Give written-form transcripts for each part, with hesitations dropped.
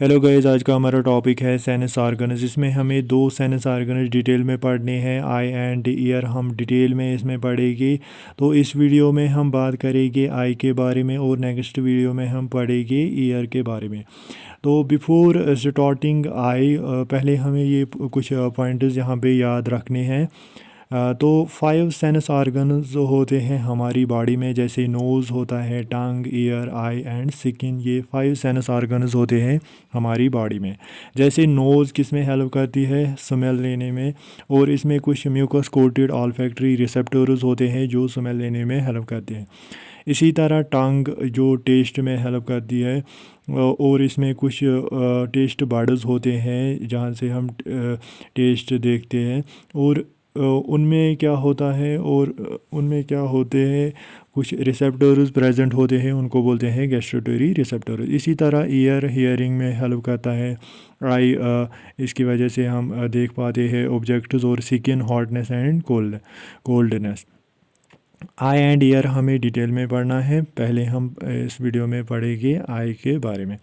Hello guys, आज का हमारा टॉपिक है साइनस ऑर्गन्स। इसमें हमें दो साइनस ऑर्गन्स डिटेल में पढ़ने हैं, आई एंड ईयर हम डिटेल में इसमें पढ़ेंगे। तो इस वीडियो में हम बात करेंगे आई के बारे में और नेक्स्ट वीडियो में हम पढ़ेंगे ईयर के बारे में। तो बिफोर स्टार्टिंग आई पहले हमें ये कुछ पॉइंट्स यहाँ पे याद रखने हैं। तो 5 सेंस ऑर्गन्स जो होते हैं हमारी बॉडी में, जैसे नोज़ होता है, टंग, ईयर, आई एंड स्किन, ये 5 सेंस ऑर्गन्स होते हैं हमारी बॉडी में। जैसे नोज़ किस में हेल्प करती है, स्मेल लेने में, और इसमें कुछ म्यूकस कोटेड ऑल्फैक्टरी रिसेप्टर्स होते हैं जो स्मेल लेने में हेल्प करते हैं। इसी तरह टंग जो टेस्ट में हेल्प करती है, और इसमें कुछ टेस्ट बड्स होते हैं जहाँ से हम टेस्ट देखते हैं, और उनमें क्या होता है, और उनमें क्या होते हैं, कुछ रिसेप्टर्स प्रेजेंट होते हैं, उनको बोलते हैं गैस्ट्रोटरी रिसेप्टर्स। इसी तरह ईयर हियरिंग में हेल्प करता है। आई इसकी वजह से हम देख पाते हैं ऑब्जेक्ट्स, और skin hotness and coldness. I and year हमें डिटेल में पढ़ना है। पहले हम इस वीडियो में पढ़ेंगे आई के बारे में।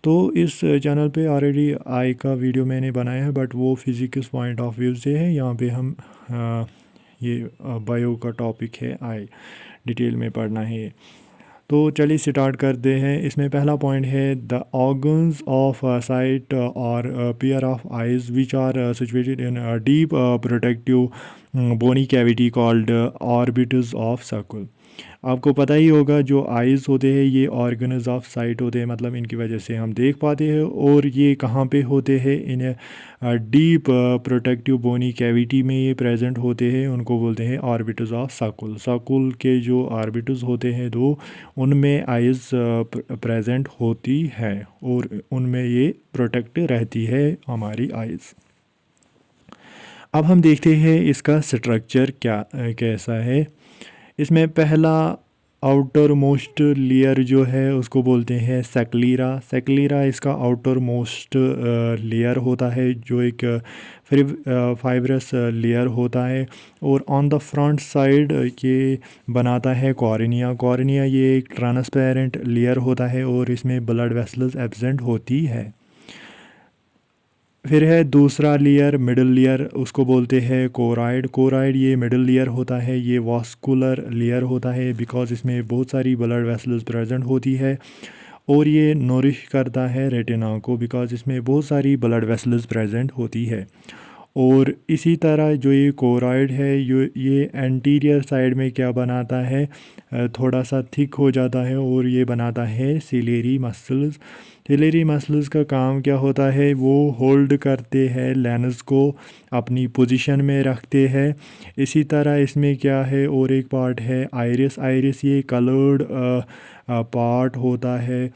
तो इस चैनल पे ऑलरेडी आई का वीडियो मैंने बनाया है, बट वो फिज़िक्स पॉइंट ऑफ व्यू से है। यहाँ पे हम ये बायो का टॉपिक है, आई डिटेल में पढ़ना है। तो चलिए स्टार्ट करते हैं। इसमें पहला पॉइंट है द ऑर्गन्स ऑफ साइट और pair of eyes which are situated in deep protective bony cavity called orbits of circle. आपको पता ही होगा जो आइज़ होते हैं ये ऑर्गन्स ऑफ साइट होते हैं, मतलब इनकी वजह से हम देख पाते हैं। और ये कहाँ पे होते हैं, in deep protective bony cavity में ये प्रेजेंट होते हैं, उनको बोलते हैं ऑर्बिट्स ऑफ सर्कल। सर्कल के जो ऑर्बिट्स होते हैं दो, उनमें आइज़ प्रेजेंट होती है और उनमें ये प्रोटेक्ट रहती है हमारी आइज़। अब हम देखते हैं इसका स्ट्रक्चर कैसा है। इसमें पहला आउटर मोस्ट लेयर जो है उसको बोलते हैं सेक्लीरा। सेक्लीरा इसका आउटर मोस्ट लेयर होता है, जो एक फाइब्रस लेयर होता है। और ऑन द फ्रंट साइड ये बनाता है कॉर्निया। कॉर्निया ये एक ट्रांसपेरेंट लेयर होता है और इसमें ब्लड वेसल्स एब्सेंट होती है। फिर है दूसरा लेयर, मिडल लेयर, उसको बोलते हैं कोराइड। कोराइड ये मिडल लेयर होता है, ये वास्कुलर लेयर होता है बिकॉज इसमें बहुत सारी ब्लड वेसल्स प्रेजेंट होती है। और ये नोरिश करता है रेटिना को बिकॉज इसमें बहुत सारी ब्लड वेसल्स प्रेजेंट होती है। और इसी तरह जो ये कोराइड है ये एंटीरियर साइड में क्या बनाता है, थोड़ा सा थिक हो जाता है और ये बनाता है सिलेरी मसल्स। सिलेरी मसल्स का काम क्या होता है, वो होल्ड करते हैं लेंस को, अपनी पोजीशन में रखते हैं। इसी तरह इसमें क्या है, और एक पार्ट है आइरिस। आइरिस ये कलर्ड पार्ट होता है,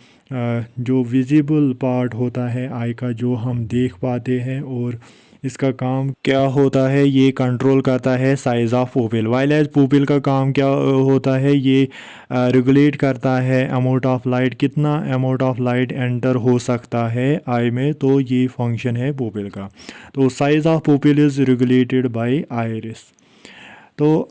जो विजिबल पार्ट होता है आई का, जो हम देख पाते हैं। और इसका काम क्या होता है, ये कंट्रोल करता है size of pupil. While as pupil का काम क्या होता है, ये रेगुलेट करता है अमाउंट ऑफ लाइट, कितना अमाउंट ऑफ लाइट एंटर हो सकता है आई में। तो ये फंक्शन है पुपिल का। तो size of pupil is regulated by iris. तो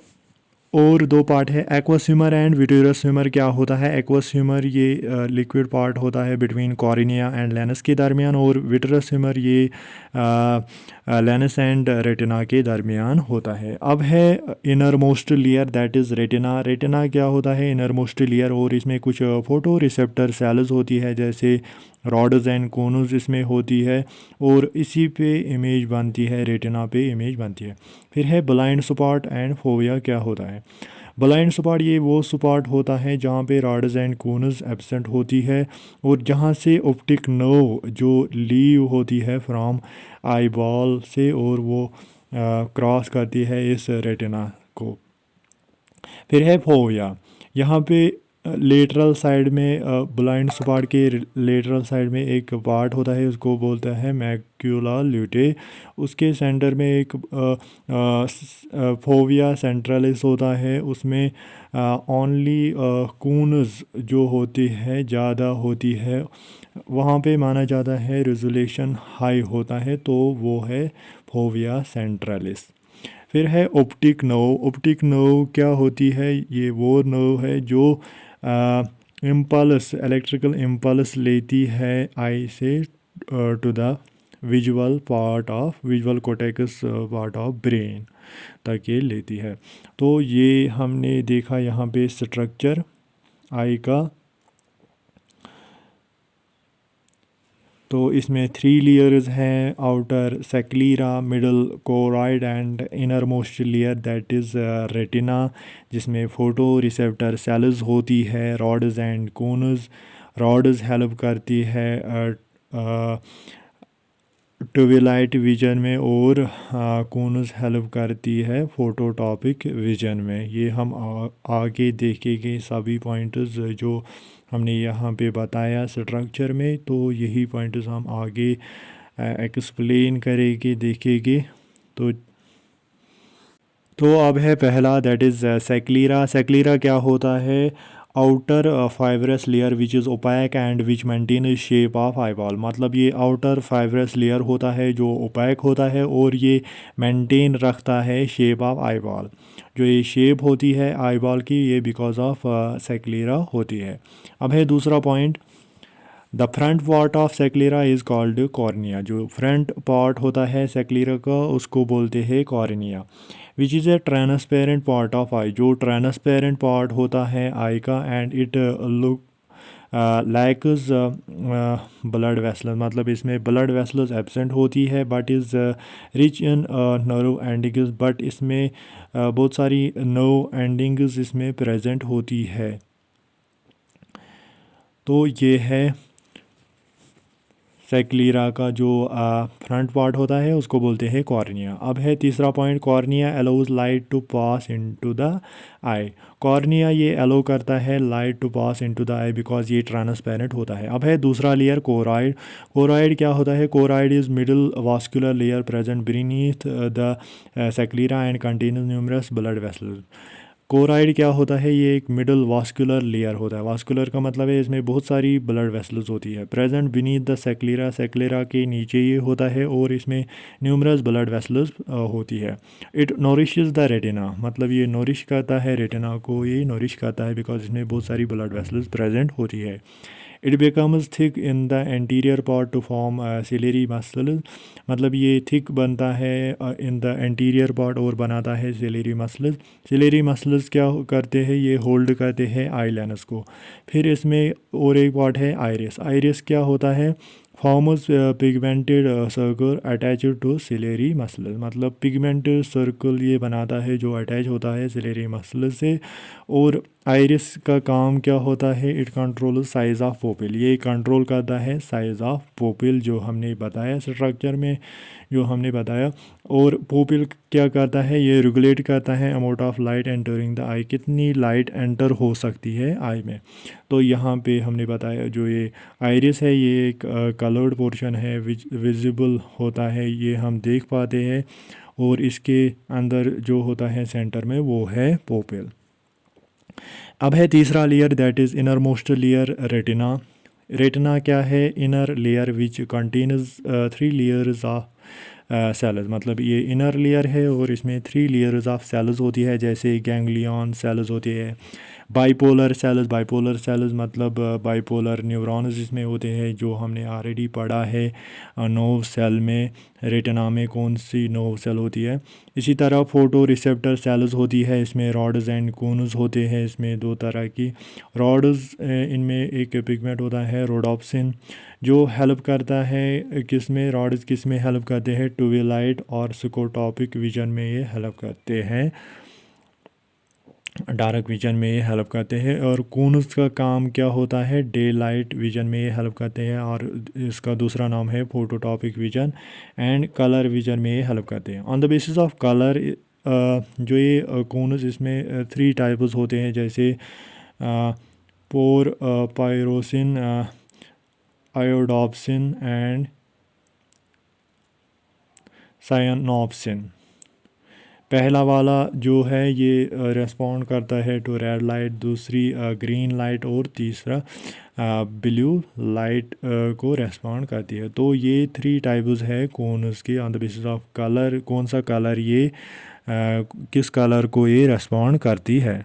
और दो पार्ट है aqueous humour and vitreous humour. क्या होता है, एक्वस ह्यूमर ये लिक्विड पार्ट होता है बिटवीन कॉर्निया एंड लेंस के दरमियान, और विट्रियस ह्यूमर ये लेंस एंड रेटिना के दरमियान होता है। अब है inner most layer, that is retina. Retina क्या होता है, इनर मोस्ट लेयर, और इसमें कुछ फोटो रिसेप्टर सेल्स होती है, जैसे रॉड्स एंड कोन्स इसमें होती है, और इसी पे इमेज बनती है, रेटिना पे इमेज बनती है। फिर है ब्लाइंड स्पॉट एंड फोविया। क्या होता है ब्लाइंड स्पॉट, ये वो स्पॉट होता है जहाँ पे रॉड्स एंड कोन्स एब्सेंट होती है, और जहाँ से ऑप्टिक नर्व जो लीव होती है फ्रॉम आई बॉल से, और वो क्रॉस करती है इस रेटिना को। फिर है फोविया, यहाँ पे लेटरल साइड में, ब्लाइंड स्पॉट के लेटरल साइड में एक पार्ट होता है, उसको बोलता है मैक्यूला ल्यूटे। उसके सेंटर में एक फोविया सेंट्रलिस होता है, उसमें ओनली कून्स जो होती है ज़्यादा होती है, वहाँ पे माना जाता है रेजोल्यूशन हाई होता है, तो वो है फोविया सेंट्रलिस। फिर है ऑप्टिक नर्व। ऑप्टिक नर्व क्या होती है, ये वो नर्व है जो इम्पल्स, इलेक्ट्रिकल इम्पल्स लेती है आई से to the visual cortex part of brain तक ये लेती है। तो ये हमने देखा यहाँ पे स्ट्रक्चर आई का। तो इसमें 3 लेयर्स हैं, outer sclera, middle choroid and inner most layer that is retina, जिसमें फोटो रिसेप्टर सेल्स होती है, rods and cones. Rods help करती है ट्विलाइट विजन में और कोन्स हेल्प करती है फोटोटॉपिक विजन में। ये हम आगे देखेंगे सभी पॉइंट्स जो हमने यहाँ पे बताया स्ट्रक्चर में, तो यही पॉइंट्स हम आगे एक्सप्लेन करेंगे, देखेंगे। तो अब है पहला, दैट इज़ सेक्लीरा। सेक्लीरा क्या होता है? Outer fibrous layer which is opaque and which maintain shape of eyeball. मतलब ये आउटर फाइब्रस लेयर होता है जो ओपैक होता है और ये मेंटेन रखता है शेप ऑफ आईबॉल। जो ये शेप होती है आईबॉल की, ये बिकॉज ऑफ सेक्लीरा होती है। अब है दूसरा point, the front part of sclera is called cornea. जो फ्रंट पार्ट होता है सेक्लीरा का, उसको बोलते हैं cornea, which is a transparent part of eye. जो ट्रांसपेरेंट पार्ट होता है आई का, and it look likes blood vessels. मतलब इसमें ब्लड वेसल्स एब्सेंट होती है, but is rich in nerve endings. But इसमें बहुत सारी नर्व एंडिंग्स इसमें प्रेजेंट होती है। तो ये है सेक्लीरा का जो फ्रंट पार्ट होता है, उसको बोलते हैं कॉर्निया। अब है तीसरा point, cornea allows light to pass into the eye. Cornea ये अलाउ करता है light to pass into the eye because ये ट्रांसपेरेंट होता है। अब है दूसरा लेयर, कोराइड। कोराइड क्या होता है? Choroid is middle vascular layer present beneath the sclera and contains numerous blood vessels. Choroid क्या होता है? ये एक मिडल वास्कुलर लेयर होता है। वास्कुलर का मतलब है इसमें बहुत सारी ब्लड वेसल्स होती है। प्रेजेंट बीनीथ द सेक्लेरा, सेक्लेरा के नीचे ये होता है और इसमें न्यूमरस ब्लड वेसल्स होती है। It nourishes the retina. मतलब ये नोरिश करता है रेटिना को, ये नोरिश करता है बिकॉज इसमें बहुत सारी ब्लड वेसल्स प्रेजेंट होती है। It becomes thick in the anterior part to form ciliary muscle. मतलब ये थिक बनता है इन द एंटीरियर पार्ट और बनाता है सिलेरी मसल्स। सिलेरी मसल्स क्या करते हैं? ये होल्ड करते हैं आई लेंस को। फिर इसमें और एक पार्ट है आइरिस। आइरिस क्या होता है? Forms pigmented circle attached to ciliary muscle. मतलब पिगमेंटेड सर्कल ये बनाता है जो अटैच होता है सिलेरी मसल से। और आइरिस का काम क्या होता है? It control size of pupil. ये कंट्रोल करता है साइज़ ऑफ पोपिल, जो हमने बताया स्ट्रक्चर में, जो हमने बताया। और पोपिल क्या करता है? ये रेगुलेट करता है amount of light entering the eye, कितनी लाइट एंटर हो सकती है आई में। तो यहाँ पे हमने बताया जो ये आइरिस है, ये एक कलर्ड पोर्शन है विजिबल होता है, ये हम देख पाते हैं। और इसके अंदर जो होता है सेंटर में, वो है पोपिल। अब है तीसरा layer, that is inner most layer, retina. Retina क्या है? Inner layer which contains 3 layers of cells. मतलब ये इनर लेयर है और इसमें 3 लेयर्स ऑफ सेल्स होती है, जैसे गैंग्लियन सेल्स होती है, बाइपोलर सेल्स। बाइपोलर सेल्स मतलब बाइपोलर न्यूरॉन्स इसमें होते हैं, जो हमने ऑलरेडी पढ़ा है नर्व सेल में, रेटिना में कौन सी नर्व सेल होती है। इसी तरह फोटो रिसेप्टर सेल्स होती है, इसमें रॉड्स एंड कोन्स होते हैं। इसमें 2 तरह की रॉड्स, इनमें एक पिगमेंट होता है रोडोप्सिन, जो हेल्प करता है किस में? रॉड्स किस में हेल्प करते हैं? ट्विलाइट और स्कोटॉपिक विजन में ये हेल्प करते हैं, डार्क विजन में ये हेल्प करते हैं। और कोन्स का काम क्या होता है? डे लाइट विजन में ये हेल्प करते हैं, और इसका दूसरा नाम है फोटोटॉपिक विजन। एंड कलर विजन में ये हेल्प करते हैं। On the basis of colour, जो ये कोन्स, इसमें 3 टाइप्स होते हैं, जैसे पोर पायरोसिन, आयोडोप्सिन एंड साइनोप्सिन। पहला वाला जो है ये रेस्पॉन्ड करता है टू रेड लाइट, दूसरी ग्रीन लाइट, और तीसरा ब्लू लाइट को रेस्पॉन्ड करती है। तो ये 3 टाइप्स है कोन्स की। On the basis of colour, कौन सा कलर ये किस कलर को ये रेस्पॉन्ड करती है।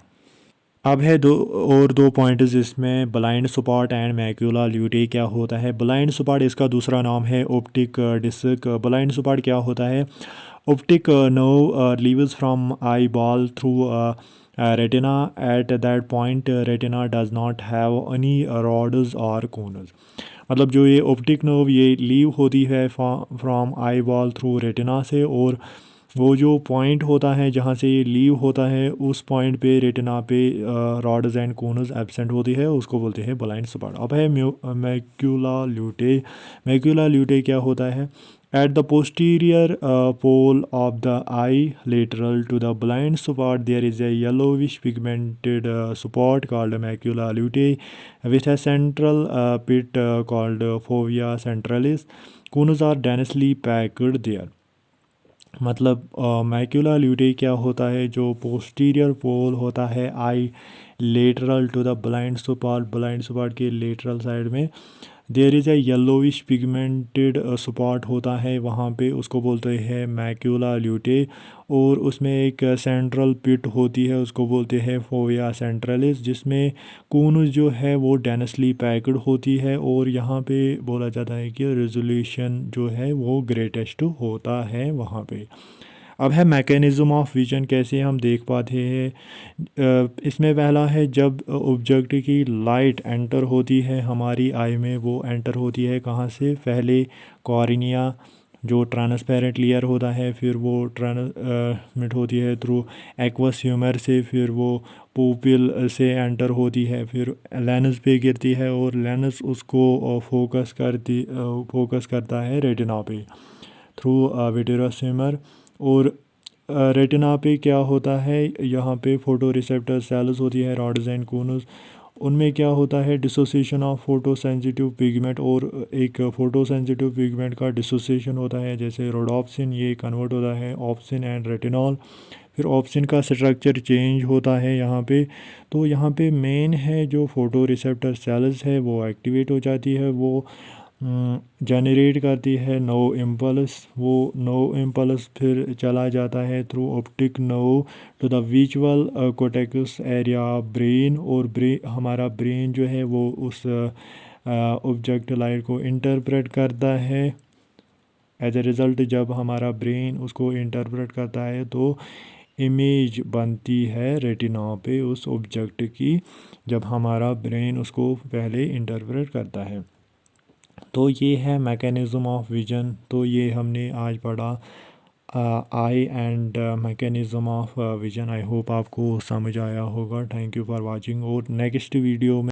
अब है दो पॉइंट्स इसमें, blind spot and macula lutea क्या होता है। ब्लाइंड स्पॉट इसका दूसरा नाम है ऑप्टिक डिस्क। ब्लाइंड स्पॉट क्या होता है, optic nerve leaves from eye ball through retina. At that point retina does not have any rods और कोन्स। मतलब जो ये ऑप्टिक नर्व ये लीव होती है from eye ball through retina से, और वो जो पॉइंट होता है जहाँ से ये लीव होता है उस पॉइंट पे रेटिना पे रॉड्स एंड कोनस एब्सेंट होती है, उसको बोलते हैं ब्लाइंड स्पॉट। अब है मैक्यूला ल्यूटे। मैक्यूला ल्यूटे क्या होता है, at the posterior pole of the eye lateral to the blind spot there is a yellowish pigmented spot called macula lutea with a central pit called fovea centralis. Cones are densely packed there. मतलब macula lutea क्या होता है, जो posterior pole होता है eye lateral to the blind spot के lateral side में there is a yellowish pigmented spot होता है वहाँ पे, उसको बोलते हैं मैक्यूला ल्यूटे। और उसमें एक सेंट्रल पिट होती है, उसको बोलते हैं फोविया सेंट्रलिस, जिसमें कोन्स जो है वो डेंसली पैक्ड होती है, और यहाँ पे बोला जाता है कि रेजोल्यूशन जो है वो ग्रेटेस्ट होता है वहाँ पे। अब है मैकेनिज़्म ऑफ विजन, कैसे हम देख पाते हैं। इसमें पहला है, जब ऑब्जेक्ट की लाइट एंटर होती है हमारी आई में, वो एंटर होती है कहाँ से, पहले कॉर्निया जो ट्रांसपेरेंट लेयर होता है, फिर वो ट्रांसमिट होती है थ्रू एक्वस ह्यूमर से, फिर वो पुपिल से एंटर होती है, फिर लेंस पे गिरती है, और लेंस उसको फोकस करता है रेटिना पे थ्रू विट्रियस ह्यूमर। और रेटिना पे क्या होता है, यहाँ पे फोटो रिसेप्टर सेल्स होती है रॉड्स एंड कोन्स, उनमें क्या होता है dissociation of photo sensitive pigment, और एक फोटो सेंसिटिव पिगमेंट का डिसोसिएशन होता है जैसे रोडोप्सिन, ये कन्वर्ट होता है ऑप्सिन एंड रेटिनॉल। फिर ऑप्सिन का स्ट्रक्चर चेंज होता है यहाँ पे। तो यहाँ पे मेन है जो फोटो रिसेप्टर सेल्स है वो एक्टिवेट हो जाती है, वो जनरेट करती है नो इम्पल्स। वो नो इम्पल्स फिर चला जाता है through optic nerve to the visual cortex area brain, और हमारा ब्रेन जो है वो उस ऑब्जेक्ट लाइट को इंटरप्रेट करता है। एज ए रिज़ल्ट जब हमारा ब्रेन उसको इंटरप्रेट करता है तो इमेज बनती है रेटिना पे उस ऑब्जेक्ट की, जब हमारा ब्रेन उसको पहले इंटरप्रेट करता है। तो ये है मैकेनिज़्म ऑफ विजन। तो ये हमने आज पढ़ा eye and mechanism of vision. I hope आपको समझ आया होगा। थैंक यू फॉर वाचिंग, और नेक्स्ट वीडियो में